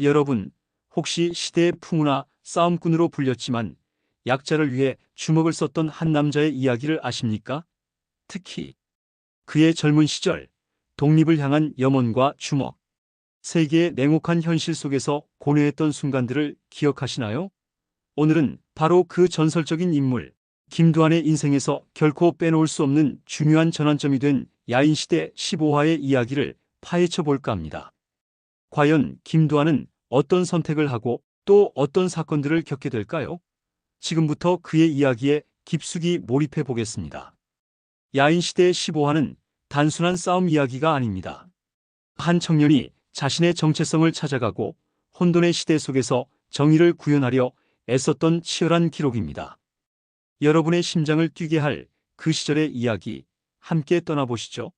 여러분, 혹시 시대의 풍우나 싸움꾼으로 불렸지만 약자를 위해 주먹을 썼던 한 남자의 이야기를 아십니까? 특히 그의 젊은 시절, 독립을 향한 염원과 주먹, 세계의 냉혹한 현실 속에서 고뇌했던 순간들을 기억하시나요? 오늘은 바로 그 전설적인 인물, 김두한의 인생에서 결코 빼놓을 수 없는 중요한 전환점이 된 야인시대 15화의 이야기를 파헤쳐 볼까 합니다. 과연 김두한은 어떤 선택을 하고 또 어떤 사건들을 겪게 될까요? 지금부터 그의 이야기에 깊숙이 몰입해 보겠습니다. 야인시대 15화는 단순한 싸움 이야기가 아닙니다. 한 청년이 자신의 정체성을 찾아가고 혼돈의 시대 속에서 정의를 구현하려 애썼던 치열한 기록입니다. 여러분의 심장을 뛰게 할 그 시절의 이야기, 함께 떠나보시죠.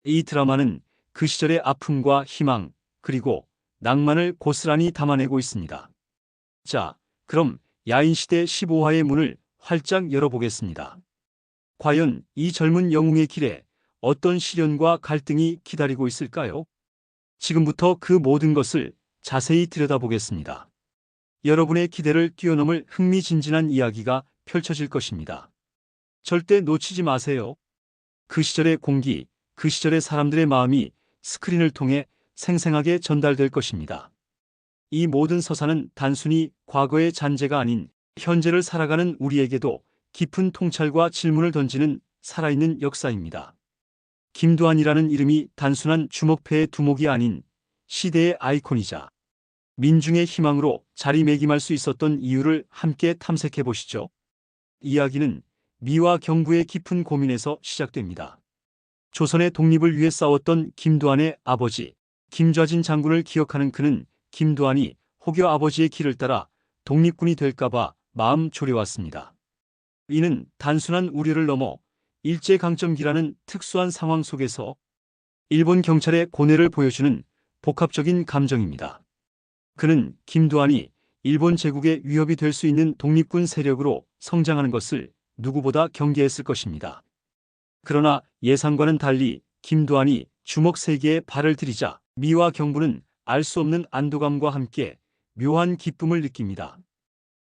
이 드라마는 그 시절의 아픔과 희망, 그리고 낭만을 고스란히 담아내고 있습니다. 자, 그럼 야인시대 15화의 문을 활짝 열어보겠습니다. 과연 이 젊은 영웅의 길에 어떤 시련과 갈등이 기다리고 있을까요? 지금부터 그 모든 것을 자세히 들여다보겠습니다. 여러분의 기대를 뛰어넘을 흥미진진한 이야기가 펼쳐질 것입니다. 절대 놓치지 마세요. 그 시절의 공기, 그 시절의 사람들의 마음이 스크린을 통해 생생하게 전달될 것입니다. 이 모든 서사는 단순히 과거의 잔재가 아닌 현재를 살아가는 우리에게도 깊은 통찰과 질문을 던지는 살아있는 역사입니다. 김두한이라는 이름이 단순한 주먹패의 두목이 아닌 시대의 아이콘이자 민중의 희망으로 자리매김할 수 있었던 이유를 함께 탐색해 보시죠. 이야기는 미와 경부의 깊은 고민에서 시작됩니다. 조선의 독립을 위해 싸웠던 김두한의 아버지 김좌진 장군을 기억하는 그는 김두한이 혹여 아버지의 길을 따라 독립군이 될까봐 마음 졸여왔습니다. 이는 단순한 우려를 넘어 일제강점기라는 특수한 상황 속에서 일본 경찰의 고뇌를 보여주는 복합적인 감정입니다. 그는 김두한이 일본 제국의 위협이 될 수 있는 독립군 세력으로 성장하는 것을 누구보다 경계했을 것입니다. 그러나 예상과는 달리 김두한이 주먹 세계에 발을 들이자 미와 경부는 알 수 없는 안도감과 함께 묘한 기쁨을 느낍니다.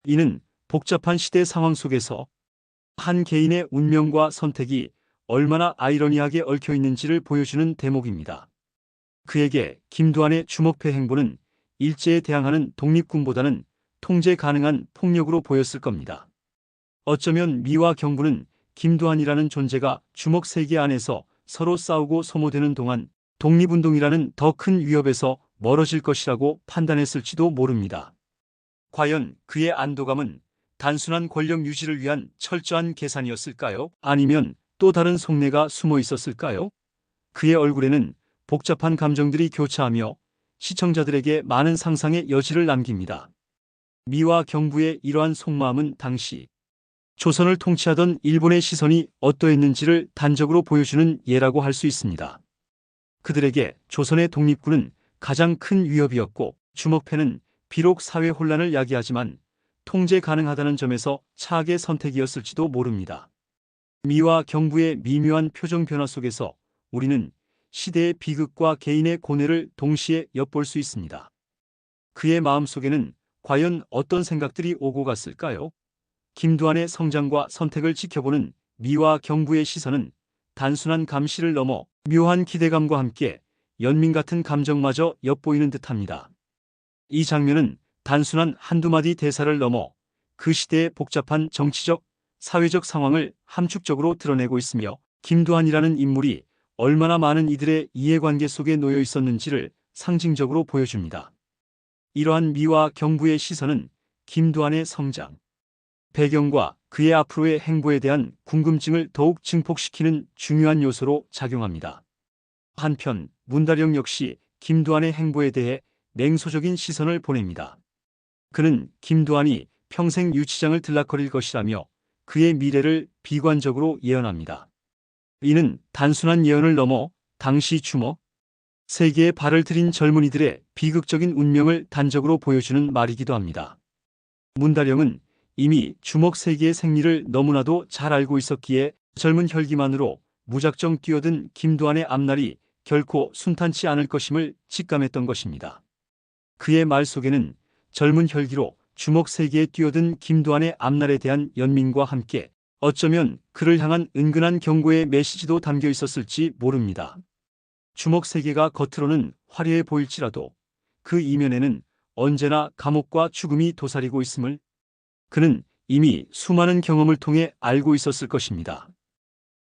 이는 복잡한 시대 상황 속에서 한 개인의 운명과 선택이 얼마나 아이러니하게 얽혀 있는지를 보여주는 대목입니다. 그에게 김두한의 주먹패 행보는 일제에 대항하는 독립군보다는 통제 가능한 폭력으로 보였을 겁니다. 어쩌면 미와 경부는 김두한이라는 존재가 주먹 세계 안에서 서로 싸우고 소모되는 동안 독립운동이라는 더 큰 위협에서 멀어질 것이라고 판단했을지도 모릅니다. 과연 그의 안도감은 단순한 권력 유지를 위한 철저한 계산이었을까요? 아니면 또 다른 속내가 숨어 있었을까요? 그의 얼굴에는 복잡한 감정들이 교차하며 시청자들에게 많은 상상의 여지를 남깁니다. 미와 경부의 이러한 속마음은 당시 조선을 통치하던 일본의 시선이 어떠했는지를 단적으로 보여주는 예라고 할 수 있습니다. 그들에게 조선의 독립군은 가장 큰 위협이었고 주먹패는 비록 사회 혼란을 야기하지만 통제 가능하다는 점에서 차악의 선택이었을지도 모릅니다. 미와 경부의 미묘한 표정 변화 속에서 우리는 시대의 비극과 개인의 고뇌를 동시에 엿볼 수 있습니다. 그의 마음속에는 과연 어떤 생각들이 오고 갔을까요? 김두한의 성장과 선택을 지켜보는 미와 경부의 시선은 단순한 감시를 넘어 묘한 기대감과 함께 연민 같은 감정마저 엿보이는 듯합니다. 이 장면은 단순한 한두 마디 대사를 넘어 그 시대의 복잡한 정치적, 사회적 상황을 함축적으로 드러내고 있으며 김두한이라는 인물이 얼마나 많은 이들의 이해관계 속에 놓여 있었는지를 상징적으로 보여줍니다. 이러한 미와 경부의 시선은 김두한의 성장, 배경과 그의 앞으로의 행보에 대한 궁금증을 더욱 증폭시키는 중요한 요소로 작용합니다. 한편 문다령 역시 김두한의 행보에 대해 냉소적인 시선을 보냅니다. 그는 김두한이 평생 유치장을 들락거릴 것이라며 그의 미래를 비관적으로 예언합니다. 이는 단순한 예언을 넘어 당시 주먹 세계에 발을 들인 젊은이들의 비극적인 운명을 단적으로 보여주는 말이기도 합니다. 문다령은 이미 주먹 세계의 생리를 너무나도 잘 알고 있었기에 젊은 혈기만으로 무작정 뛰어든 김두한의 앞날이 결코 순탄치 않을 것임을 직감했던 것입니다. 그의 말 속에는 젊은 혈기로 주먹 세기에 뛰어든 김두한의 앞날에 대한 연민과 함께 어쩌면 그를 향한 은근한 경고의 메시지도 담겨 있었을지 모릅니다. 주먹 세계가 겉으로는 화려해 보일지라도 그 이면에는 언제나 감옥과 죽음이 도사리고 있음을 그는 이미 수많은 경험을 통해 알고 있었을 것입니다.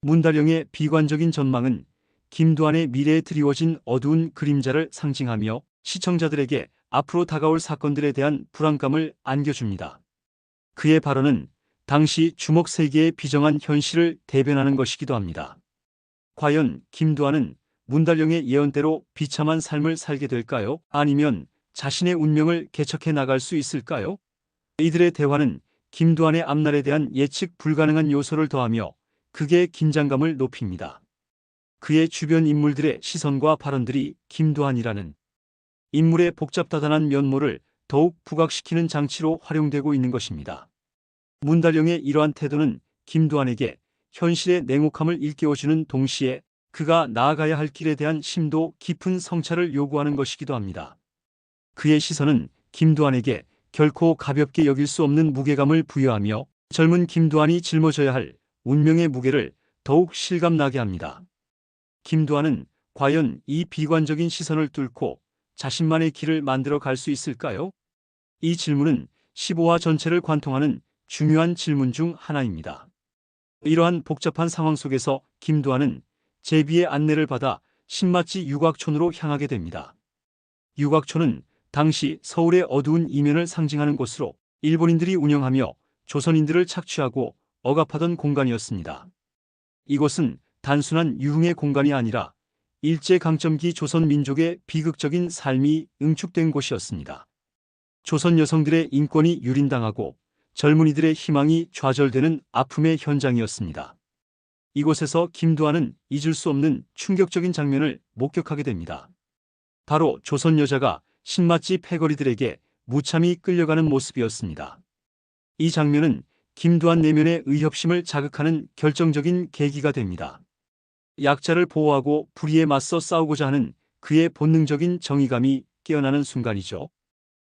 문다령의 비관적인 전망은 김두한의 미래에 드리워진 어두운 그림자를 상징하며 시청자들에게 앞으로 다가올 사건들에 대한 불안감을 안겨줍니다. 그의 발언은 당시 주먹 세계의 비정한 현실을 대변하는 것이기도 합니다. 과연 김두한은 문달령의 예언대로 비참한 삶을 살게 될까요? 아니면 자신의 운명을 개척해 나갈 수 있을까요? 이들의 대화는 김두한의 앞날에 대한 예측 불가능한 요소를 더하며 극의 긴장감을 높입니다. 그의 주변 인물들의 시선과 발언들이 김두한이라는 인물의 복잡다단한 면모를 더욱 부각시키는 장치로 활용되고 있는 것입니다. 문달령의 이러한 태도는 김두한에게 현실의 냉혹함을 일깨워주는 동시에 그가 나아가야 할 길에 대한 심도 깊은 성찰을 요구하는 것이기도 합니다. 그의 시선은 김두한에게 결코 가볍게 여길 수 없는 무게감을 부여하며 젊은 김두한이 짊어져야 할 운명의 무게를 더욱 실감나게 합니다. 김두한은 과연 이 비관적인 시선을 뚫고 자신만의 길을 만들어 갈 수 있을까요? 이 질문은 15화 전체를 관통하는 중요한 질문 중 하나입니다. 이러한 복잡한 상황 속에서 김두한은 제비의 안내를 받아 신맛지 유곽촌으로 향하게 됩니다. 유곽촌은 당시 서울의 어두운 이면을 상징하는 곳으로 일본인들이 운영하며 조선인들을 착취하고 억압하던 공간이었습니다. 이곳은 단순한 유흥의 공간이 아니라 일제강점기 조선 민족의 비극적인 삶이 응축된 곳이었습니다. 조선 여성들의 인권이 유린당하고 젊은이들의 희망이 좌절되는 아픔의 현장이었습니다. 이곳에서 김두한은 잊을 수 없는 충격적인 장면을 목격하게 됩니다. 바로 조선 여자가 신맛집 패거리들에게 무참히 끌려가는 모습이었습니다. 이 장면은 김두한 내면의 의협심을 자극하는 결정적인 계기가 됩니다. 약자를 보호하고 불의에 맞서 싸우고자 하는 그의 본능적인 정의감이 깨어나는 순간이죠.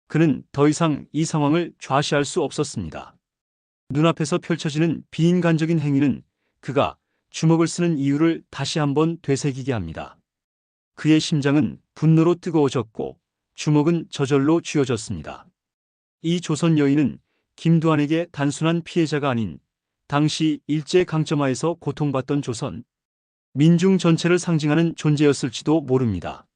그는 더 이상 이 상황을 좌시할 수 없었습니다. 눈앞에서 펼쳐지는 비인간적인 행위는 그가 주먹을 쓰는 이유를 다시 한번 되새기게 합니다. 그의 심장은 분노로 뜨거워졌고 주먹은 저절로 쥐어졌습니다. 이 조선 여인은 김두한에게 단순한 피해자가 아닌 당시 일제강점하에서 고통받던 조선 민중 전체를 상징하는 존재였을지도 모릅니다.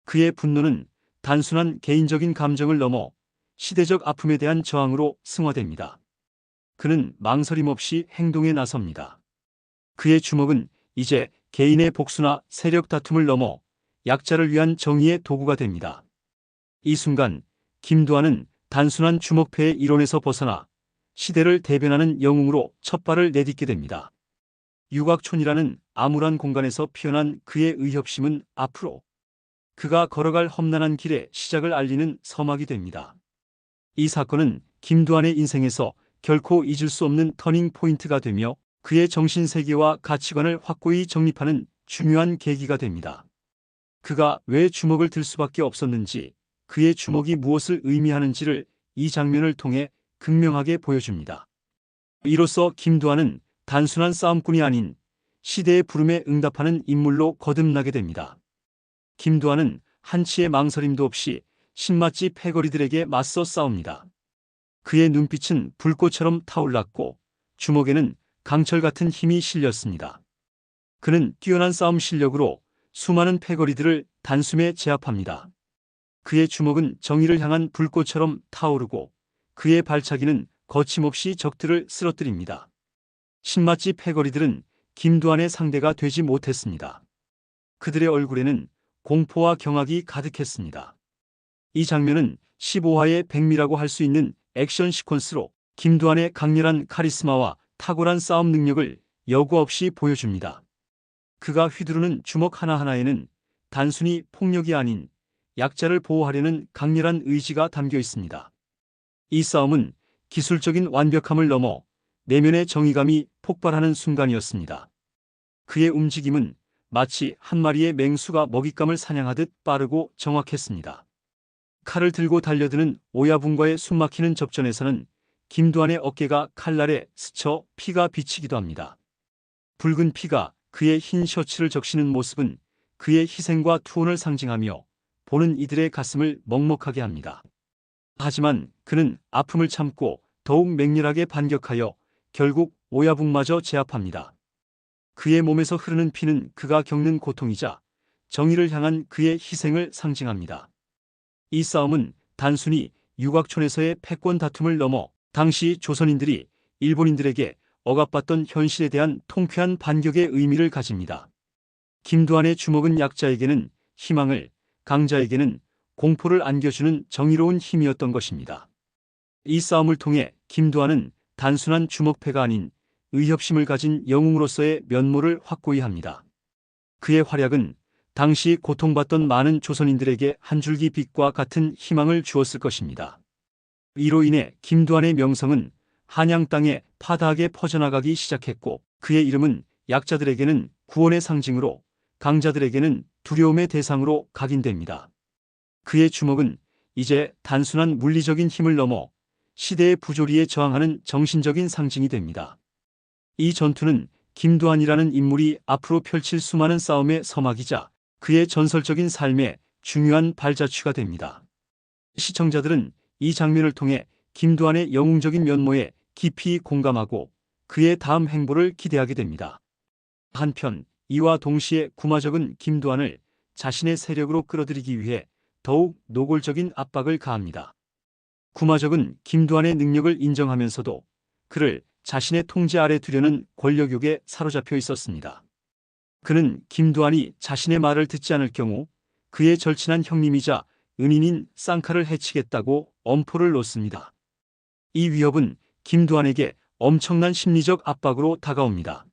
그의 분노는 단순한 개인적인 감정을 넘어 시대적 아픔에 대한 저항으로 승화됩니다. 그는 망설임 없이 행동에 나섭니다. 그의 주먹은 이제 개인의 복수나 세력 다툼을 넘어 약자를 위한 정의의 도구가 됩니다. 이 순간 김두한은 단순한 주먹패의 이론에서 벗어나 시대를 대변하는 영웅으로 첫 발을 내딛게 됩니다. 유곽촌이라는 암울한 공간에서 피어난 그의 의협심은 앞으로 그가 걸어갈 험난한 길의 시작을 알리는 서막이 됩니다. 이 사건은 김두한의 인생에서 결코 잊을 수 없는 터닝 포인트가 되며 그의 정신세계와 가치관을 확고히 정립하는 중요한 계기가 됩니다. 그가 왜 주먹을 들 수밖에 없었는지, 그의 주먹이 무엇을 의미하는지를 이 장면을 통해 극명하게 보여줍니다. 이로써 김두한은 단순한 싸움꾼이 아닌 시대의 부름에 응답하는 인물로 거듭나게 됩니다. 김두한은 한치의 망설임도 없이 신맛지 패거리들에게 맞서 싸웁니다. 그의 눈빛은 불꽃처럼 타올랐고 주먹에는 강철 같은 힘이 실렸습니다. 그는 뛰어난 싸움 실력으로 수많은 패거리들을 단숨에 제압합니다. 그의 주먹은 정의를 향한 불꽃처럼 타오르고 그의 발차기는 거침없이 적들을 쓰러뜨립니다. 신맛지 패거리들은 김두한의 상대가 되지 못했습니다. 그들의 얼굴에는 공포와 경악이 가득했습니다. 이 장면은 15화의 백미라고 할 수 있는 액션 시퀀스로 김두한의 강렬한 카리스마와 탁월한 싸움 능력을 여과 없이 보여줍니다. 그가 휘두르는 주먹 하나하나에는 단순히 폭력이 아닌 약자를 보호하려는 강렬한 의지가 담겨 있습니다. 이 싸움은 기술적인 완벽함을 넘어 내면의 정의감이 폭발하는 순간이었습니다. 그의 움직임은 마치 한 마리의 맹수가 먹잇감을 사냥하듯 빠르고 정확했습니다. 칼을 들고 달려드는 오야붕과의 숨막히는 접전에서는 김두한의 어깨가 칼날에 스쳐 피가 비치기도 합니다. 붉은 피가 그의 흰 셔츠를 적시는 모습은 그의 희생과 투혼을 상징하며 보는 이들의 가슴을 먹먹하게 합니다. 하지만 그는 아픔을 참고 더욱 맹렬하게 반격하여 결국 오야붕마저 제압합니다. 그의 몸에서 흐르는 피는 그가 겪는 고통이자 정의를 향한 그의 희생을 상징합니다. 이 싸움은 단순히 유곽촌에서의 패권 다툼을 넘어 당시 조선인들이 일본인들에게 억압받던 현실에 대한 통쾌한 반격의 의미를 가집니다. 김두한의 주먹은 약자에게는 희망을, 강자에게는 공포를 안겨주는 정의로운 힘이었던 것입니다. 이 싸움을 통해 김두한은 단순한 주먹패가 아닌 의협심을 가진 영웅으로서의 면모를 확고히 합니다. 그의 활약은 당시 고통받던 많은 조선인들에게 한 줄기 빛과 같은 희망을 주었을 것입니다. 이로 인해 김두한의 명성은 한양 땅에 파다하게 퍼져나가기 시작했고 그의 이름은 약자들에게는 구원의 상징으로 강자들에게는 두려움의 대상으로 각인됩니다. 그의 주먹은 이제 단순한 물리적인 힘을 넘어 시대의 부조리에 저항하는 정신적인 상징이 됩니다. 이 전투는 김두한이라는 인물이 앞으로 펼칠 수많은 싸움의 서막이자 그의 전설적인 삶의 중요한 발자취가 됩니다. 시청자들은 이 장면을 통해 김두한의 영웅적인 면모에 깊이 공감하고 그의 다음 행보를 기대하게 됩니다. 한편 이와 동시에 구마적은 김두한을 자신의 세력으로 끌어들이기 위해 더욱 노골적인 압박을 가합니다. 구마적은 김두한의 능력을 인정하면서도 그를 자신의 통제 아래 두려는 권력욕에 사로잡혀 있었습니다. 그는 김두한이 자신의 말을 듣지 않을 경우 그의 절친한 형님이자 은인인 쌍칼을 해치겠다고 엄포를 놓습니다. 이 위협은 김두한에게 엄청난 심리적 압박으로 다가옵니다.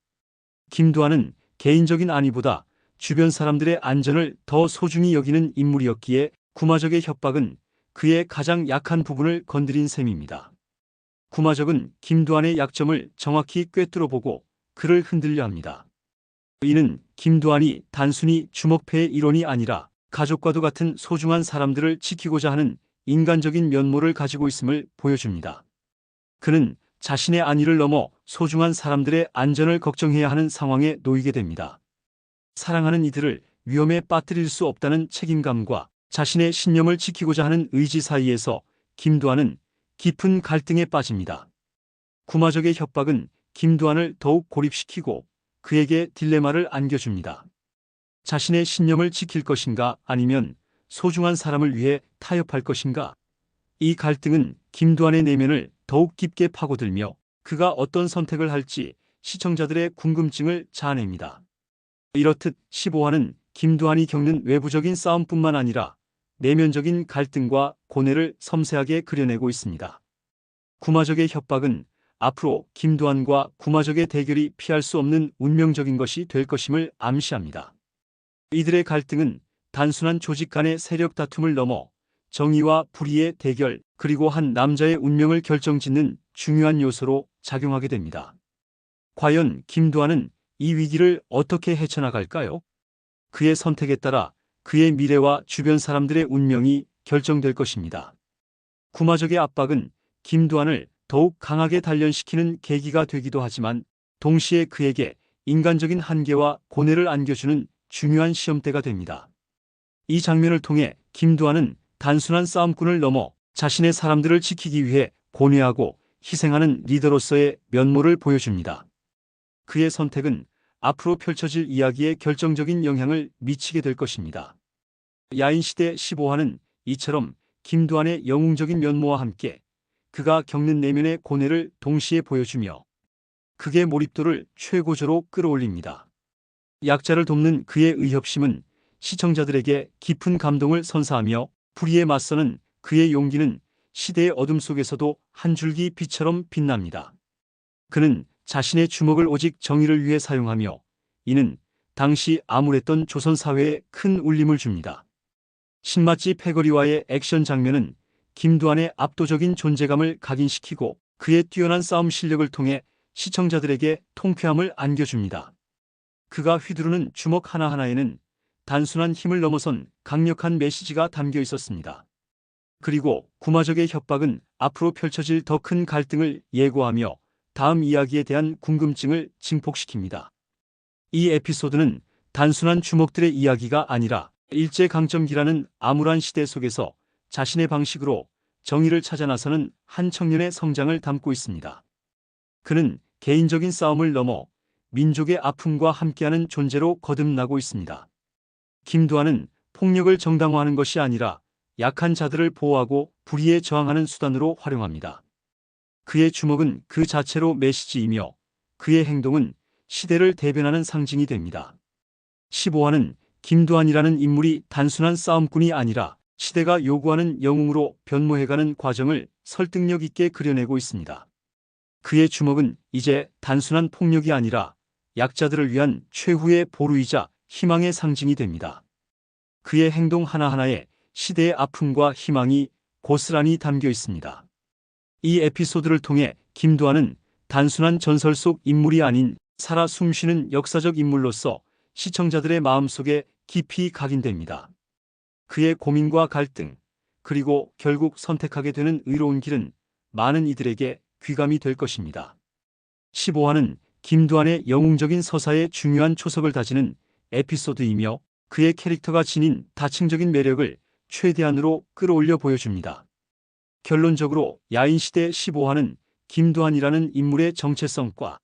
김두한은 개인적인 안위보다 주변 사람들의 안전을 더 소중히 여기는 인물이었기에 구마적의 협박은 그의 가장 약한 부분을 건드린 셈입니다. 구마적은 김두한의 약점을 정확히 꿰뚫어보고 그를 흔들려 합니다. 이는 김두한이 단순히 주먹패의 일원이 아니라 가족과도 같은 소중한 사람들을 지키고자 하는 인간적인 면모를 가지고 있음을 보여줍니다. 그는 자신의 안위를 넘어 소중한 사람들의 안전을 걱정해야 하는 상황에 놓이게 됩니다. 사랑하는 이들을 위험에 빠뜨릴 수 없다는 책임감과 자신의 신념을 지키고자 하는 의지 사이에서 김두한은 깊은 갈등에 빠집니다. 구마적의 협박은 김두한을 더욱 고립시키고 그에게 딜레마를 안겨줍니다. 자신의 신념을 지킬 것인가 아니면 소중한 사람을 위해 타협할 것인가? 이 갈등은 김두한의 내면을 더욱 깊게 파고들며 그가 어떤 선택을 할지 시청자들의 궁금증을 자아냅니다. 이렇듯 15화는 김두한이 겪는 외부적인 싸움뿐만 아니라 내면적인 갈등과 고뇌를 섬세하게 그려내고 있습니다. 구마적의 협박은 앞으로 김두한과 구마적의 대결이 피할 수 없는 운명적인 것이 될 것임을 암시합니다. 이들의 갈등은 단순한 조직 간의 세력 다툼을 넘어 정의와 불의의 대결 그리고 한 남자의 운명을 결정짓는 중요한 요소로 작용하게 됩니다. 과연 김두한은 이 위기를 어떻게 헤쳐나갈까요? 그의 선택에 따라 그의 미래와 주변 사람들의 운명이 결정될 것입니다. 구마적의 압박은 김두한을 더욱 강하게 단련시키는 계기가 되기도 하지만 동시에 그에게 인간적인 한계와 고뇌를 안겨주는 중요한 시험대가 됩니다. 이 장면을 통해 김두한은 단순한 싸움꾼을 넘어 자신의 사람들을 지키기 위해 고뇌하고 희생하는 리더로서의 면모를 보여줍니다. 그의 선택은 앞으로 펼쳐질 이야기에 결정적인 영향을 미치게 될 것입니다. 야인시대 15화는 이처럼 김두한의 영웅적인 면모와 함께 그가 겪는 내면의 고뇌를 동시에 보여주며 극의 몰입도를 최고조로 끌어올립니다. 약자를 돕는 그의 의협심은 시청자들에게 깊은 감동을 선사하며 불의에 맞서는 그의 용기는 시대의 어둠 속에서도 한 줄기 빛처럼 빛납니다. 그는 자신의 주먹을 오직 정의를 위해 사용하며 이는 당시 암울했던 조선 사회에 큰 울림을 줍니다. 신맛집 패거리와의 액션 장면은 김두한의 압도적인 존재감을 각인시키고 그의 뛰어난 싸움 실력을 통해 시청자들에게 통쾌함을 안겨줍니다. 그가 휘두르는 주먹 하나하나에는 단순한 힘을 넘어선 강력한 메시지가 담겨 있었습니다. 그리고 구마적의 협박은 앞으로 펼쳐질 더 큰 갈등을 예고하며 다음 이야기에 대한 궁금증을 증폭시킵니다. 이 에피소드는 단순한 주먹들의 이야기가 아니라 일제강점기라는 암울한 시대 속에서 자신의 방식으로 정의를 찾아 나서는 한 청년의 성장을 담고 있습니다. 그는 개인적인 싸움을 넘어 민족의 아픔과 함께하는 존재로 거듭나고 있습니다. 김두한은 폭력을 정당화하는 것이 아니라 약한 자들을 보호하고 불의에 저항하는 수단으로 활용합니다. 그의 주먹은 그 자체로 메시지이며 그의 행동은 시대를 대변하는 상징이 됩니다. 15화는 김두한이라는 인물이 단순한 싸움꾼이 아니라 시대가 요구하는 영웅으로 변모해가는 과정을 설득력 있게 그려내고 있습니다. 그의 주먹은 이제 단순한 폭력이 아니라 약자들을 위한 최후의 보루이자 희망의 상징이 됩니다. 그의 행동 하나하나에 시대의 아픔과 희망이 고스란히 담겨 있습니다. 이 에피소드를 통해 김두한은 단순한 전설 속 인물이 아닌 살아 숨쉬는 역사적 인물로서 시청자들의 마음속에 깊이 각인됩니다. 그의 고민과 갈등, 그리고 결국 선택하게 되는 의로운 길은 많은 이들에게 귀감이 될 것입니다. 15화는 김두한의 영웅적인 서사에 중요한 초석을 다지는 에피소드이며 그의 캐릭터가 지닌 다층적인 매력을 최대한으로 끌어올려 보여줍니다. 결론적으로 야인시대 15화는 김두한이라는 인물의 정체성과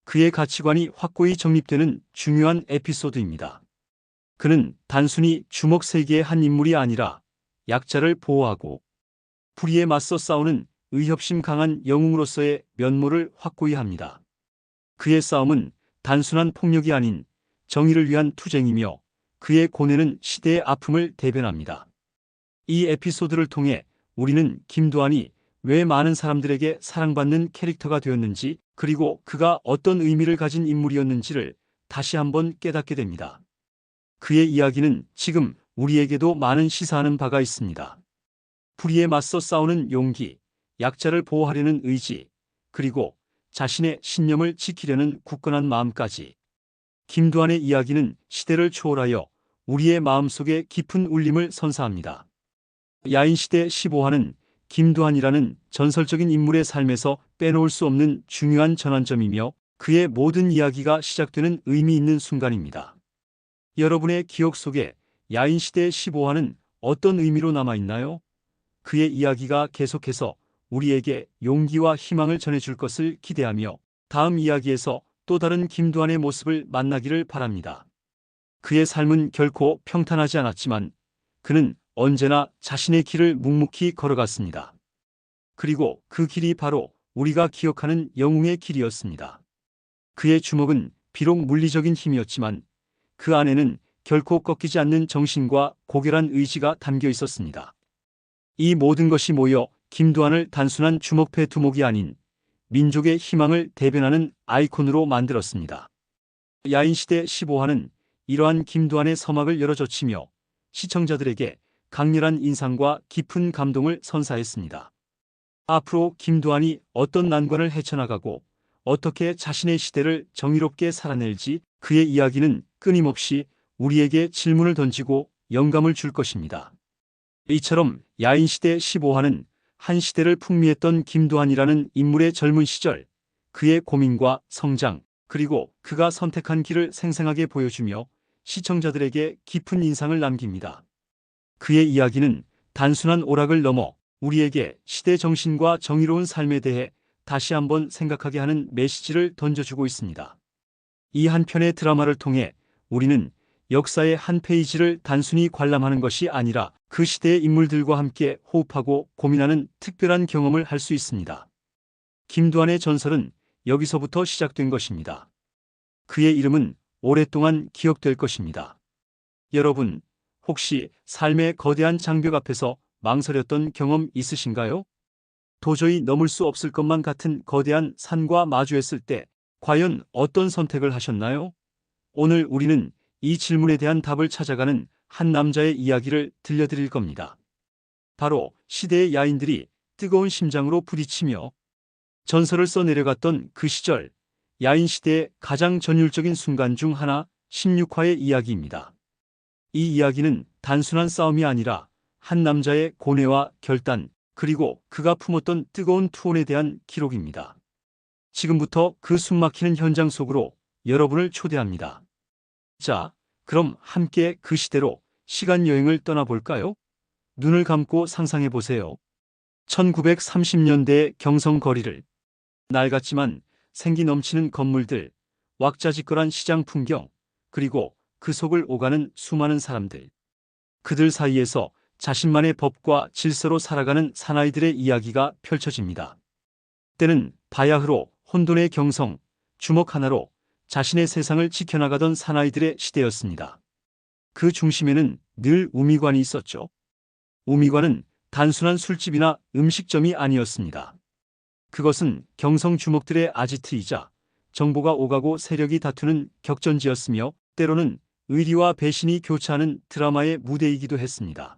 그의 가치관이 확고히 정립되는 중요한 에피소드입니다. 그는 단순히 주먹 세계의 한 인물이 아니라 약자를 보호하고 불의에 맞서 싸우는 의협심 강한 영웅으로서의 면모를 확고히 합니다. 그의 싸움은 단순한 폭력이 아닌 정의를 위한 투쟁이며 그의 고뇌는 시대의 아픔을 대변합니다. 이 에피소드를 통해 우리는 김두한이 왜 많은 사람들에게 사랑받는 캐릭터가 되었는지, 그리고 그가 어떤 의미를 가진 인물이었는지를 다시 한번 깨닫게 됩니다. 그의 이야기는 지금 우리에게도 많은 시사하는 바가 있습니다. 불의에 맞서 싸우는 용기, 약자를 보호하려는 의지, 그리고 자신의 신념을 지키려는 굳건한 마음까지. 김두한의 이야기는 시대를 초월하여 우리의 마음속에 깊은 울림을 선사합니다. 야인시대 15화는 김두한이라는 전설적인 인물의 삶에서 빼놓을 수 없는 중요한 전환점이며 그의 모든 이야기가 시작되는 의미 있는 순간입니다. 여러분의 기억 속에 야인시대 15화는 어떤 의미로 남아있나요? 그의 이야기가 계속해서 우리에게 용기와 희망을 전해줄 것을 기대하며 다음 이야기에서 또 다른 김두한의 모습을 만나기를 바랍니다. 그의 삶은 결코 평탄하지 않았지만 그는 언제나 자신의 길을 묵묵히 걸어갔습니다. 그리고 그 길이 바로 우리가 기억하는 영웅의 길이었습니다. 그의 주먹은 비록 물리적인 힘이었지만 그 안에는 결코 꺾이지 않는 정신과 고결한 의지가 담겨 있었습니다. 이 모든 것이 모여 김두한을 단순한 주먹패 두목이 아닌 민족의 희망을 대변하는 아이콘으로 만들었습니다. 야인시대 15화는 이러한 김두한의 서막을 열어젖히며 시청자들에게 강렬한 인상과 깊은 감동을 선사했습니다. 앞으로 김두한이 어떤 난관을 헤쳐나가고 어떻게 자신의 시대를 정의롭게 살아낼지 그의 이야기는 끊임없이 우리에게 질문을 던지고 영감을 줄 것입니다. 이처럼 야인시대 15화는 한 시대를 풍미했던 김두한이라는 인물의 젊은 시절, 그의 고민과 성장, 그리고 그가 선택한 길을 생생하게 보여주며 시청자들에게 깊은 인상을 남깁니다. 그의 이야기는 단순한 오락을 넘어 우리에게 시대 정신과 정의로운 삶에 대해 다시 한번 생각하게 하는 메시지를 던져주고 있습니다. 이 한 편의 드라마를 통해 우리는 역사의 한 페이지를 단순히 관람하는 것이 아니라 그 시대의 인물들과 함께 호흡하고 고민하는 특별한 경험을 할 수 있습니다. 김두한의 전설은 여기서부터 시작된 것입니다. 그의 이름은 오랫동안 기억될 것입니다. 여러분, 혹시 삶의 거대한 장벽 앞에서 망설였던 경험 있으신가요? 도저히 넘을 수 없을 것만 같은 거대한 산과 마주했을 때 과연 어떤 선택을 하셨나요? 오늘 우리는 이 질문에 대한 답을 찾아가는 한 남자의 이야기를 들려드릴 겁니다. 바로 시대의 야인들이 뜨거운 심장으로 부딪히며 전설을 써내려갔던 그 시절, 야인 시대의 가장 전율적인 순간 중 하나, 16화의 이야기입니다. 이 이야기는 단순한 싸움이 아니라 한 남자의 고뇌와 결단, 그리고 그가 품었던 뜨거운 투혼에 대한 기록입니다. 지금부터 그 숨막히는 현장 속으로 여러분을 초대합니다. 자, 그럼 함께 그 시대로 시간 여행을 떠나볼까요? 눈을 감고 상상해 보세요. 1930년대의 경성 거리를, 낡았지만 생기 넘치는 건물들, 왁자지껄한 시장 풍경, 그리고 그 속을 오가는 수많은 사람들. 그들 사이에서 자신만의 법과 질서로 살아가는 사나이들의 이야기가 펼쳐집니다. 때는 바야흐로 혼돈의 경성, 주먹 하나로 자신의 세상을 지켜나가던 사나이들의 시대였습니다. 그 중심에는 늘 우미관이 있었죠. 우미관은 단순한 술집이나 음식점이 아니었습니다. 그것은 경성 주목들의 아지트이자 정보가 오가고 세력이 다투는 격전지였으며 때로는 의리와 배신이 교차하는 드라마의 무대이기도 했습니다.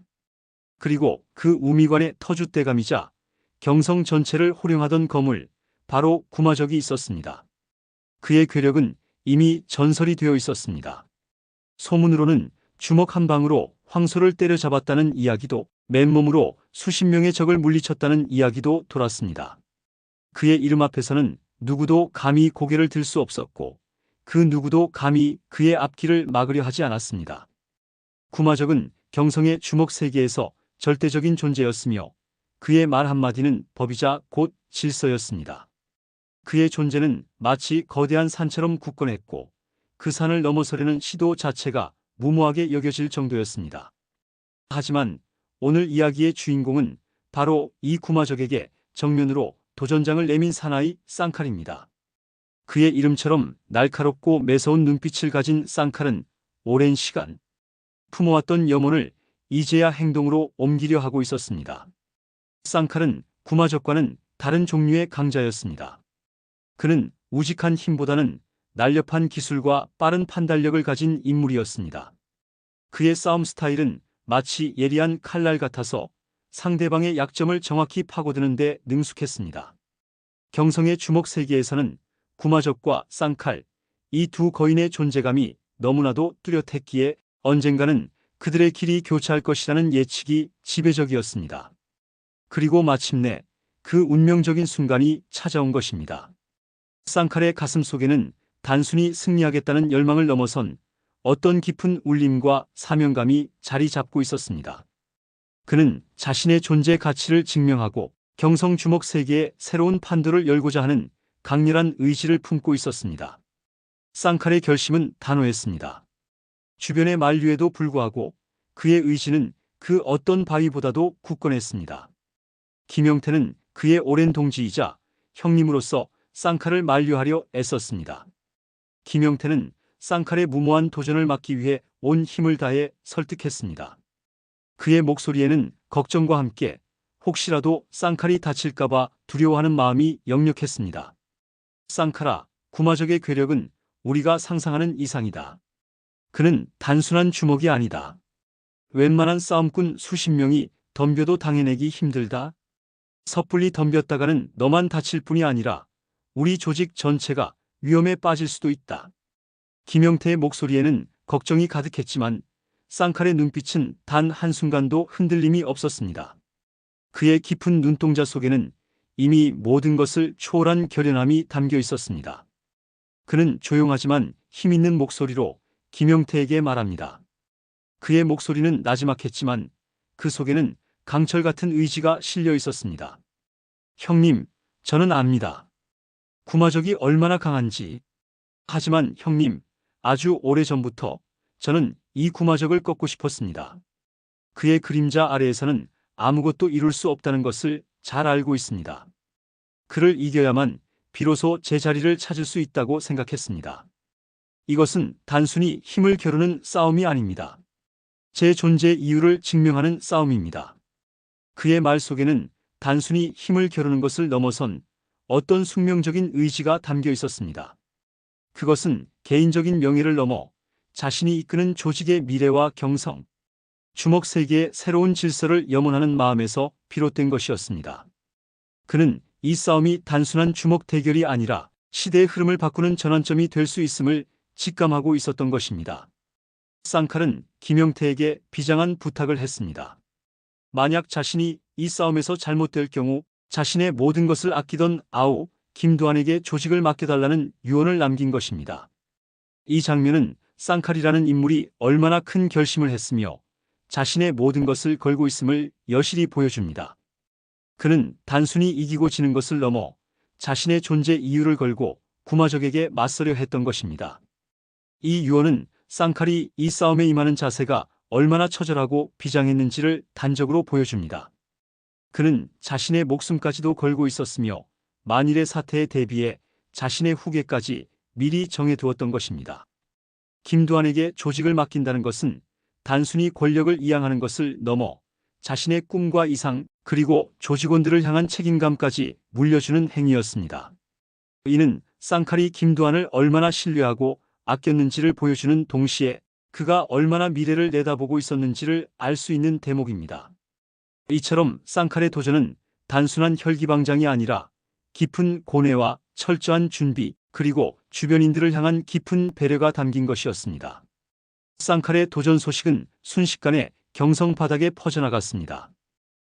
그리고 그 우미관의 터줏대감이자 경성 전체를 호령하던 거물, 바로 구마적이 있었습니다. 그의 괴력은 이미 전설이 되어 있었습니다. 소문으로는 주먹 한 방으로 황소를 때려잡았다는 이야기도, 맨몸으로 수십 명의 적을 물리쳤다는 이야기도 돌았습니다. 그의 이름 앞에서는 누구도 감히 고개를 들 수 없었고 그 누구도 감히 그의 앞길을 막으려 하지 않았습니다. 구마적은 경성의 주먹 세계에서 절대적인 존재였으며 그의 말 한마디는 법이자 곧 질서였습니다. 그의 존재는 마치 거대한 산처럼 굳건했고 그 산을 넘어서려는 시도 자체가 무모하게 여겨질 정도였습니다. 하지만 오늘 이야기의 주인공은 바로 이 구마적에게 정면으로 도전장을 내민 사나이 쌍칼입니다. 그의 이름처럼 날카롭고 매서운 눈빛을 가진 쌍칼은 오랜 시간 품어왔던 염원을 이제야 행동으로 옮기려 하고 있었습니다. 쌍칼은 구마적과는 다른 종류의 강자였습니다. 그는 우직한 힘보다는 날렵한 기술과 빠른 판단력을 가진 인물이었습니다. 그의 싸움 스타일은 마치 예리한 칼날 같아서 상대방의 약점을 정확히 파고드는 데 능숙했습니다. 경성의 주먹 세계에서는 구마적과 쌍칼, 이 두 거인의 존재감이 너무나도 뚜렷했기에 언젠가는 그들의 길이 교차할 것이라는 예측이 지배적이었습니다. 그리고 마침내 그 운명적인 순간이 찾아온 것입니다. 쌍칼의 가슴 속에는 단순히 승리하겠다는 열망을 넘어선 어떤 깊은 울림과 사명감이 자리 잡고 있었습니다. 그는 자신의 존재 가치를 증명하고 경성 주먹 세계에 새로운 판도를 열고자 하는 강렬한 의지를 품고 있었습니다. 쌍칼의 결심은 단호했습니다. 주변의 만류에도 불구하고 그의 의지는 그 어떤 바위보다도 굳건했습니다. 김영태는 그의 오랜 동지이자 형님으로서 쌍칼을 만류하려 애썼습니다. 김영태는 쌍칼의 무모한 도전을 막기 위해 온 힘을 다해 설득했습니다. 그의 목소리에는 걱정과 함께 혹시라도 쌍칼이 다칠까봐 두려워하는 마음이 역력했습니다. 쌍칼아, 구마적의 괴력은 우리가 상상하는 이상이다. 그는 단순한 주먹이 아니다. 웬만한 싸움꾼 수십 명이 덤벼도 당해내기 힘들다. 섣불리 덤볐다가는 너만 다칠 뿐이 아니라 우리 조직 전체가 위험에 빠질 수도 있다. 김영태의 목소리에는 걱정이 가득했지만 쌍칼의 눈빛은 단 한순간도 흔들림이 없었습니다. 그의 깊은 눈동자 속에는 이미 모든 것을 초월한 결연함이 담겨 있었습니다. 그는 조용하지만 힘있는 목소리로 김영태에게 말합니다. 그의 목소리는 나지막했지만 그 속에는 강철 같은 의지가 실려 있었습니다. 형님, 저는 압니다. 구마적이 얼마나 강한지. 하지만 형님, 아주 오래전부터 저는 이 구마적을 꺾고 싶었습니다. 그의 그림자 아래에서는 아무것도 이룰 수 없다는 것을 잘 알고 있습니다. 그를 이겨야만 비로소 제 자리를 찾을 수 있다고 생각했습니다. 이것은 단순히 힘을 겨루는 싸움이 아닙니다. 제 존재 이유를 증명하는 싸움입니다. 그의 말 속에는 단순히 힘을 겨루는 것을 넘어선 어떤 숙명적인 의지가 담겨 있었습니다. 그것은 개인적인 명예를 넘어 자신이 이끄는 조직의 미래와 경성, 주먹 세계의 새로운 질서를 염원하는 마음에서 비롯된 것이었습니다. 그는 이 싸움이 단순한 주먹 대결이 아니라 시대의 흐름을 바꾸는 전환점이 될 수 있음을 직감하고 있었던 것입니다. 쌍칼은 김영태에게 비장한 부탁을 했습니다. 만약 자신이 이 싸움에서 잘못될 경우 자신의 모든 것을 아끼던 아우 김두한에게 조직을 맡겨달라는 유언을 남긴 것입니다. 이 장면은 쌍칼이라는 인물이 얼마나 큰 결심을 했으며 자신의 모든 것을 걸고 있음을 여실히 보여줍니다. 그는 단순히 이기고 지는 것을 넘어 자신의 존재 이유를 걸고 구마적에게 맞서려 했던 것입니다. 이 유언은 쌍칼이 이 싸움에 임하는 자세가 얼마나 처절하고 비장했는지를 단적으로 보여줍니다. 그는 자신의 목숨까지도 걸고 있었으며 만일의 사태에 대비해 자신의 후계까지 미리 정해두었던 것입니다. 김두한에게 조직을 맡긴다는 것은 단순히 권력을 이양하는 것을 넘어 자신의 꿈과 이상 그리고 조직원들을 향한 책임감까지 물려주는 행위였습니다. 이는 쌍칼이 김두한을 얼마나 신뢰하고 아꼈는지를 보여주는 동시에 그가 얼마나 미래를 내다보고 있었는지를 알 수 있는 대목입니다. 이처럼 쌍칼의 도전은 단순한 혈기방장이 아니라 깊은 고뇌와 철저한 준비 그리고 주변인들을 향한 깊은 배려가 담긴 것이었습니다. 쌍칼의 도전 소식은 순식간에 경성 바닥에 퍼져나갔습니다.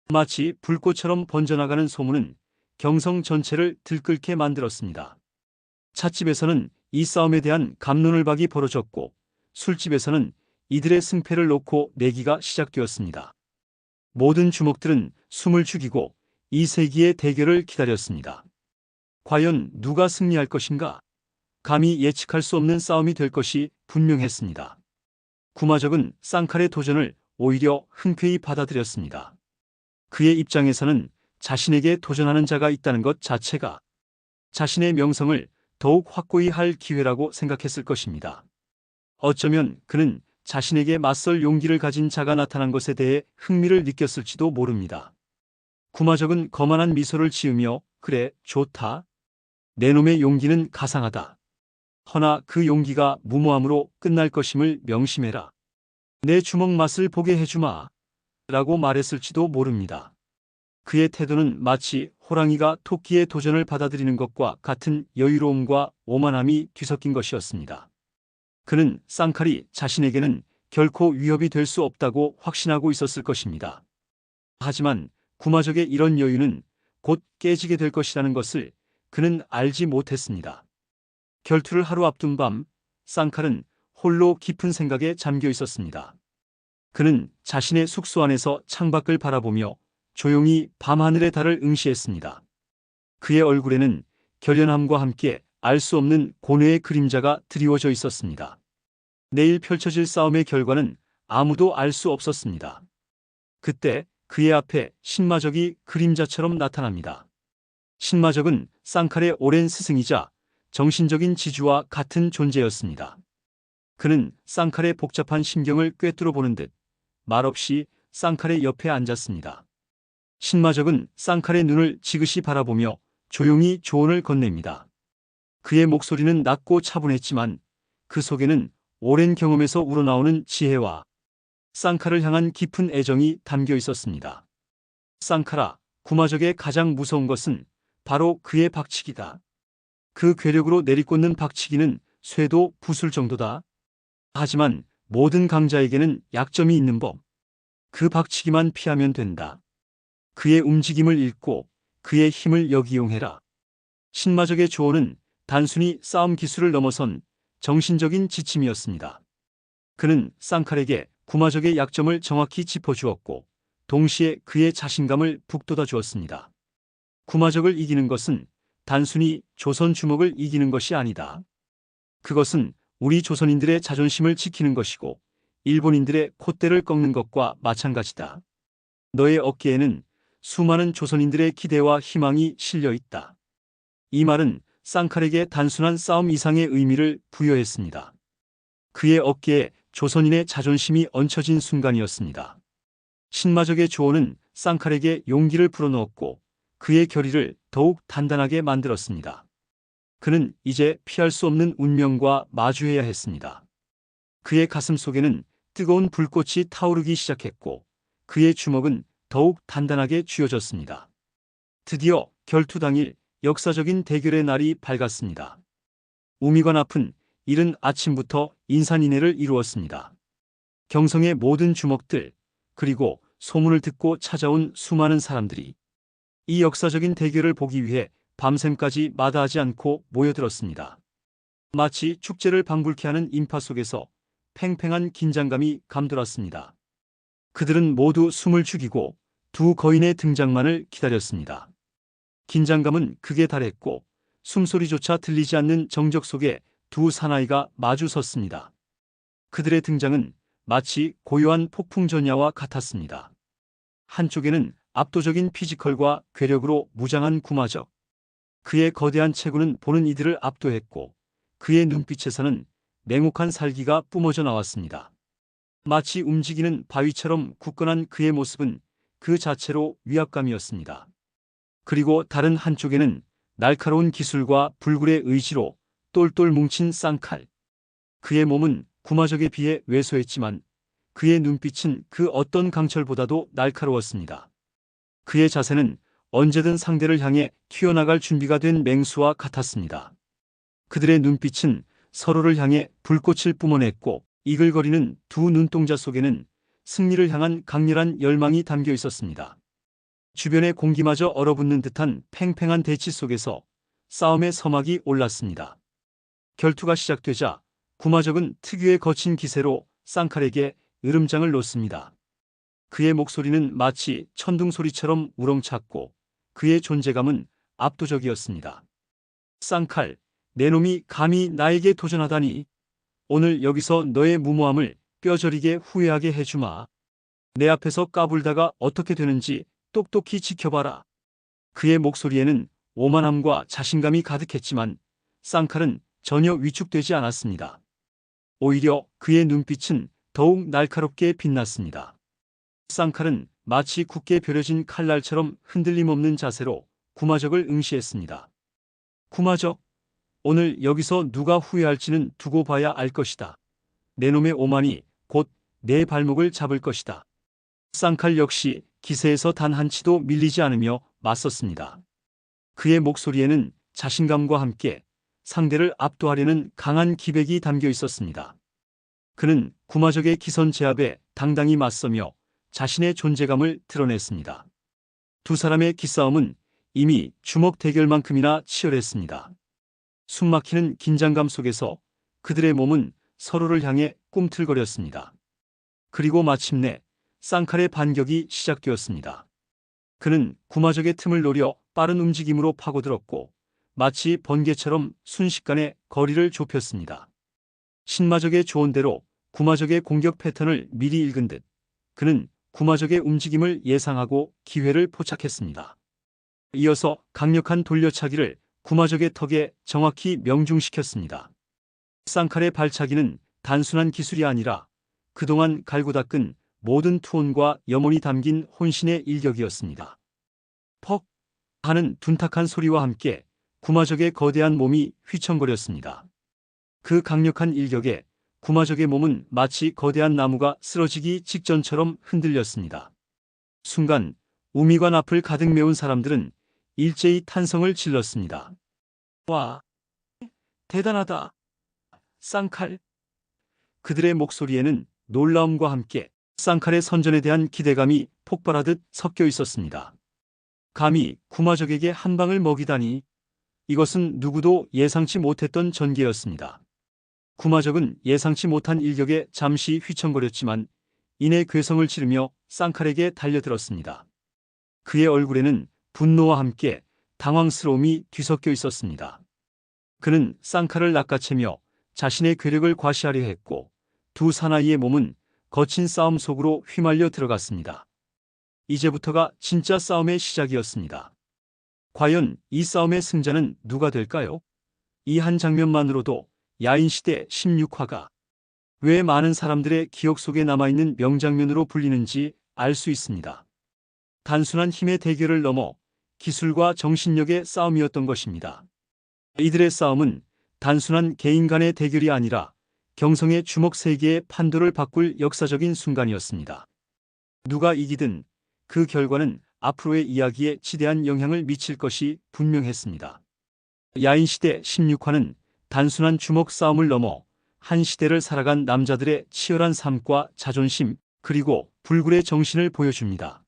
마치 불꽃처럼 번져나가는 소문은 경성 전체를 들끓게 만들었습니다. 찻집에서는 이 싸움에 대한 갑론을박이 벌어졌고 술집에서는 이들의 승패를 놓고 내기가 시작되었습니다. 모든 주목들은 숨을 죽이고 이 세기의 대결을 기다렸습니다. 과연 누가 승리할 것인가? 감히 예측할 수 없는 싸움이 될 것이 분명했습니다. 구마적은 쌍칼의 도전을 오히려 흔쾌히 받아들였습니다. 그의 입장에서는 자신에게 도전하는 자가 있다는 것 자체가 자신의 명성을 더욱 확고히 할 기회라고 생각했을 것입니다. 어쩌면 그는 자신에게 맞설 용기를 가진 자가 나타난 것에 대해 흥미를 느꼈을지도 모릅니다. 구마적은 거만한 미소를 지으며 그래, 좋다. 내 놈의 용기는 가상하다. 허나 그 용기가 무모함으로 끝날 것임을 명심해라. 내 주먹 맛을 보게 해주마. 라고 말했을지도 모릅니다. 그의 태도는 마치 호랑이가 토끼의 도전을 받아들이는 것과 같은 여유로움과 오만함이 뒤섞인 것이었습니다. 그는 쌍칼이 자신에게는 결코 위협이 될 수 없다고 확신하고 있었을 것입니다. 하지만 구마적의 이런 여유는 곧 깨지게 될 것이라는 것을 그는 알지 못했습니다. 결투를 하루 앞둔 밤, 쌍칼은 홀로 깊은 생각에 잠겨 있었습니다. 그는 자신의 숙소 안에서 창밖을 바라보며 조용히 밤하늘의 달을 응시했습니다. 그의 얼굴에는 결연함과 함께 알 수 없는 고뇌의 그림자가 드리워져 있었습니다. 내일 펼쳐질 싸움의 결과는 아무도 알 수 없었습니다. 그때 그의 앞에 신마적이 그림자처럼 나타납니다. 신마적은 쌍칼의 오랜 스승이자 정신적인 지주와 같은 존재였습니다. 그는 쌍칼의 복잡한 심경을 꿰뚫어 보는 듯 말없이 쌍칼의 옆에 앉았습니다. 신마적은 쌍칼의 눈을 지그시 바라보며 조용히 조언을 건넵니다. 그의 목소리는 낮고 차분했지만 그 속에는 오랜 경험에서 우러나오는 지혜와 쌍칼을 향한 깊은 애정이 담겨 있었습니다. 쌍칼아, 구마적의 가장 무서운 것은 바로 그의 박치기다. 그 괴력으로 내리꽂는 박치기는 쇠도 부술 정도다. 하지만 모든 강자에게는 약점이 있는 법. 그 박치기만 피하면 된다. 그의 움직임을 읽고 그의 힘을 역이용해라. 신마적의 조언은 단순히 싸움 기술을 넘어선 정신적인 지침이었습니다. 그는 쌍칼에게 구마적의 약점을 정확히 짚어주었고 동시에 그의 자신감을 북돋아 주었습니다. 구마적을 이기는 것은 단순히 조선 주먹을 이기는 것이 아니다. 그것은 우리 조선인들의 자존심을 지키는 것이고 일본인들의 콧대를 꺾는 것과 마찬가지다. 너의 어깨에는 수많은 조선인들의 기대와 희망이 실려 있다. 이 말은 쌍칼에게 단순한 싸움 이상의 의미를 부여했습니다. 그의 어깨에 조선인의 자존심이 얹혀진 순간이었습니다. 신마적의 조언은 쌍칼에게 용기를 불어넣었고 그의 결의를 더욱 단단하게 만들었습니다. 그는 이제 피할 수 없는 운명과 마주해야 했습니다. 그의 가슴 속에는 뜨거운 불꽃이 타오르기 시작했고 그의 주먹은 더욱 단단하게 쥐어졌습니다. 드디어 결투 당일 역사적인 대결의 날이 밝았습니다. 우미관 앞은 이른 아침부터 인산인해를 이루었습니다. 경성의 모든 주먹들 그리고 소문을 듣고 찾아온 수많은 사람들이 이 역사적인 대결을 보기 위해 밤샘까지 마다하지 않고 모여들었습니다. 마치 축제를 방불케 하는 인파 속에서 팽팽한 긴장감이 감돌았습니다. 그들은 모두 숨을 죽이고 두 거인의 등장만을 기다렸습니다. 긴장감은 극에 달했고 숨소리조차 들리지 않는 정적 속에 두 사나이가 마주 섰습니다. 그들의 등장은 마치 고요한 폭풍전야와 같았습니다. 한쪽에는 압도적인 피지컬과 괴력으로 무장한 구마적. 그의 거대한 체구는 보는 이들을 압도했고 그의 눈빛에서는 냉혹한 살기가 뿜어져 나왔습니다. 마치 움직이는 바위처럼 굳건한 그의 모습은 그 자체로 위압감이었습니다. 그리고 다른 한쪽에는 날카로운 기술과 불굴의 의지로 똘똘 뭉친 쌍칼. 그의 몸은 구마적에 비해 왜소했지만 그의 눈빛은 그 어떤 강철보다도 날카로웠습니다. 그의 자세는 언제든 상대를 향해 튀어나갈 준비가 된 맹수와 같았습니다. 그들의 눈빛은 서로를 향해 불꽃을 뿜어냈고 이글거리는 두 눈동자 속에는 승리를 향한 강렬한 열망이 담겨 있었습니다. 주변의 공기마저 얼어붙는 듯한 팽팽한 대치 속에서 싸움의 서막이 올랐습니다. 결투가 시작되자 구마적은 특유의 거친 기세로 쌍칼에게 으름장을 놓습니다. 그의 목소리는 마치 천둥 소리처럼 우렁찼고 그의 존재감은 압도적이었습니다. 쌍칼, 내 놈이 감히 나에게 도전하다니. 오늘 여기서 너의 무모함을 뼈저리게 후회하게 해주마. 내 앞에서 까불다가 어떻게 되는지 똑똑히 지켜봐라. 그의 목소리에는 오만함과 자신감이 가득했지만 쌍칼은 전혀 위축되지 않았습니다. 오히려 그의 눈빛은 더욱 날카롭게 빛났습니다. 쌍칼은 마치 굳게 벼려진 칼날처럼 흔들림 없는 자세로 구마적을 응시했습니다. 구마적, 오늘 여기서 누가 후회할지는 두고 봐야 알 것이다. 내 놈의 오만이 곧 내 발목을 잡을 것이다. 쌍칼 역시 기세에서 단 한치도 밀리지 않으며 맞섰습니다. 그의 목소리에는 자신감과 함께 상대를 압도하려는 강한 기백이 담겨 있었습니다. 그는 구마적의 기선 제압에 당당히 맞서며 자신의 존재감을 드러냈습니다. 두 사람의 기싸움은 이미 주먹 대결만큼이나 치열했습니다. 숨막히는 긴장감 속에서 그들의 몸은 서로를 향해 꿈틀거렸습니다. 그리고 마침내 쌍칼의 반격이 시작되었습니다. 그는 구마적의 틈을 노려 빠른 움직임으로 파고들었고 마치 번개처럼 순식간에 거리를 좁혔습니다. 신마적의 조언대로 구마적의 공격 패턴을 미리 읽은 듯 그는 구마적의 움직임을 예상하고 기회를 포착했습니다. 이어서 강력한 돌려차기를 구마적의 턱에 정확히 명중시켰습니다. 쌍칼의 발차기는 단순한 기술이 아니라 그동안 갈고 닦은 모든 투혼과 염원이 담긴 혼신의 일격이었습니다. 퍽 하는 둔탁한 소리와 함께 구마적의 거대한 몸이 휘청거렸습니다. 그 강력한 일격에 구마적의 몸은 마치 거대한 나무가 쓰러지기 직전처럼 흔들렸습니다. 순간 우미관 앞을 가득 메운 사람들은 일제히 탄성을 질렀습니다. 와, 대단하다. 쌍칼. 그들의 목소리에는 놀라움과 함께 쌍칼의 선전에 대한 기대감이 폭발하듯 섞여 있었습니다. 감히 구마적에게 한 방을 먹이다니. 이것은 누구도 예상치 못했던 전개였습니다. 구마적은 예상치 못한 일격에 잠시 휘청거렸지만 이내 괴성을 지르며 쌍칼에게 달려들었습니다. 그의 얼굴에는 분노와 함께 당황스러움이 뒤섞여 있었습니다. 그는 쌍칼을 낚아채며 자신의 괴력을 과시하려 했고 두 사나이의 몸은 거친 싸움 속으로 휘말려 들어갔습니다. 이제부터가 진짜 싸움의 시작이었습니다. 과연 이 싸움의 승자는 누가 될까요? 이 한 장면만으로도 야인시대 16화가 왜 많은 사람들의 기억 속에 남아있는 명장면으로 불리는지 알 수 있습니다. 단순한 힘의 대결을 넘어 기술과 정신력의 싸움이었던 것입니다. 이들의 싸움은 단순한 개인 간의 대결이 아니라 경성의 주먹 세계의 판도를 바꿀 역사적인 순간이었습니다. 누가 이기든 그 결과는 앞으로의 이야기에 지대한 영향을 미칠 것이 분명했습니다. 야인시대 16화는 단순한 주먹 싸움을 넘어 한 시대를 살아간 남자들의 치열한 삶과 자존심 그리고 불굴의 정신을 보여줍니다.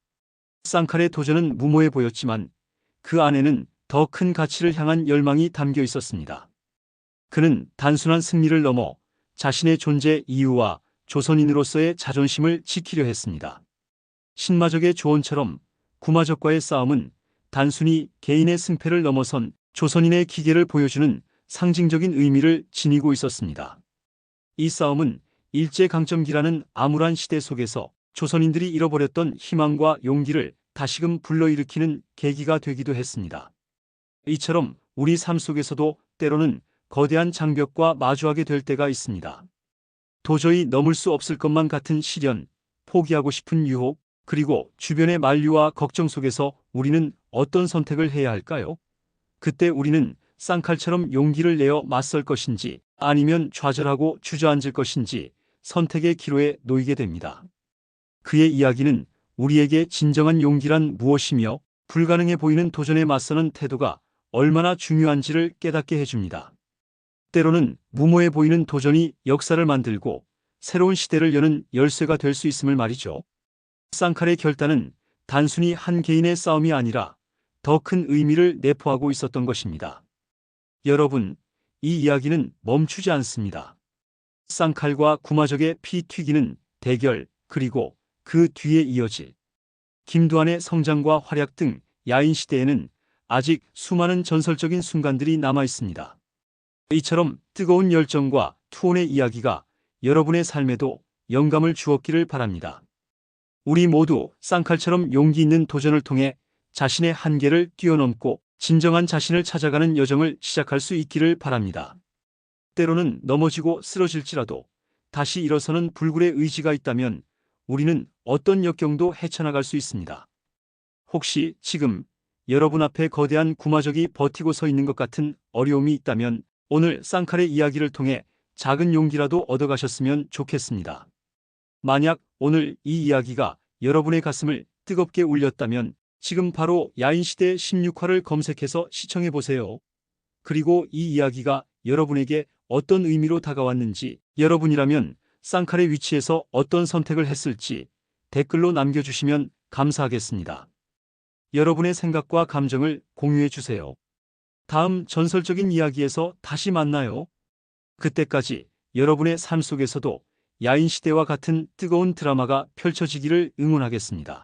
쌍칼의 도전은 무모해 보였지만 그 안에는 더 큰 가치를 향한 열망이 담겨 있었습니다. 그는 단순한 승리를 넘어 자신의 존재 이유와 조선인으로서의 자존심을 지키려 했습니다. 신마적의 조언처럼 구마적과의 싸움은 단순히 개인의 승패를 넘어선 조선인의 기계를 보여주는 상징적인 의미를 지니고 있었습니다. 이 싸움은 일제강점기라는 암울한 시대 속에서 조선인들이 잃어버렸던 희망과 용기를 다시금 불러일으키는 계기가 되기도 했습니다. 이처럼 우리 삶 속에서도 때로는 거대한 장벽과 마주하게 될 때가 있습니다. 도저히 넘을 수 없을 것만 같은 시련, 포기하고 싶은 유혹, 그리고 주변의 만류와 걱정 속에서 우리는 어떤 선택을 해야 할까요? 그때 우리는 쌍칼처럼 용기를 내어 맞설 것인지 아니면 좌절하고 주저앉을 것인지 선택의 기로에 놓이게 됩니다. 그의 이야기는 우리에게 진정한 용기란 무엇이며 불가능해 보이는 도전에 맞서는 태도가 얼마나 중요한지를 깨닫게 해줍니다. 때로는 무모해 보이는 도전이 역사를 만들고 새로운 시대를 여는 열쇠가 될 수 있음을 말이죠. 쌍칼의 결단은 단순히 한 개인의 싸움이 아니라 더 큰 의미를 내포하고 있었던 것입니다. 여러분, 이 이야기는 멈추지 않습니다. 쌍칼과 구마적의 피 튀기는 대결, 그리고 그 뒤에 이어질 김두한의 성장과 활약 등 야인 시대에는 아직 수많은 전설적인 순간들이 남아 있습니다. 이처럼 뜨거운 열정과 투혼의 이야기가 여러분의 삶에도 영감을 주었기를 바랍니다. 우리 모두 쌍칼처럼 용기 있는 도전을 통해 자신의 한계를 뛰어넘고 진정한 자신을 찾아가는 여정을 시작할 수 있기를 바랍니다. 때로는 넘어지고 쓰러질지라도 다시 일어서는 불굴의 의지가 있다면 우리는 어떤 역경도 헤쳐나갈 수 있습니다. 혹시 지금 여러분 앞에 거대한 구마적이 버티고 서 있는 것 같은 어려움이 있다면 오늘 쌍칼의 이야기를 통해 작은 용기라도 얻어가셨으면 좋겠습니다. 만약 오늘 이 이야기가 여러분의 가슴을 뜨겁게 울렸다면 지금 바로 야인시대 16화를 검색해서 시청해보세요. 그리고 이 이야기가 여러분에게 어떤 의미로 다가왔는지, 여러분이라면 쌍칼의 위치에서 어떤 선택을 했을지 댓글로 남겨주시면 감사하겠습니다. 여러분의 생각과 감정을 공유해주세요. 다음 전설적인 이야기에서 다시 만나요. 그때까지 여러분의 삶 속에서도 야인시대와 같은 뜨거운 드라마가 펼쳐지기를 응원하겠습니다.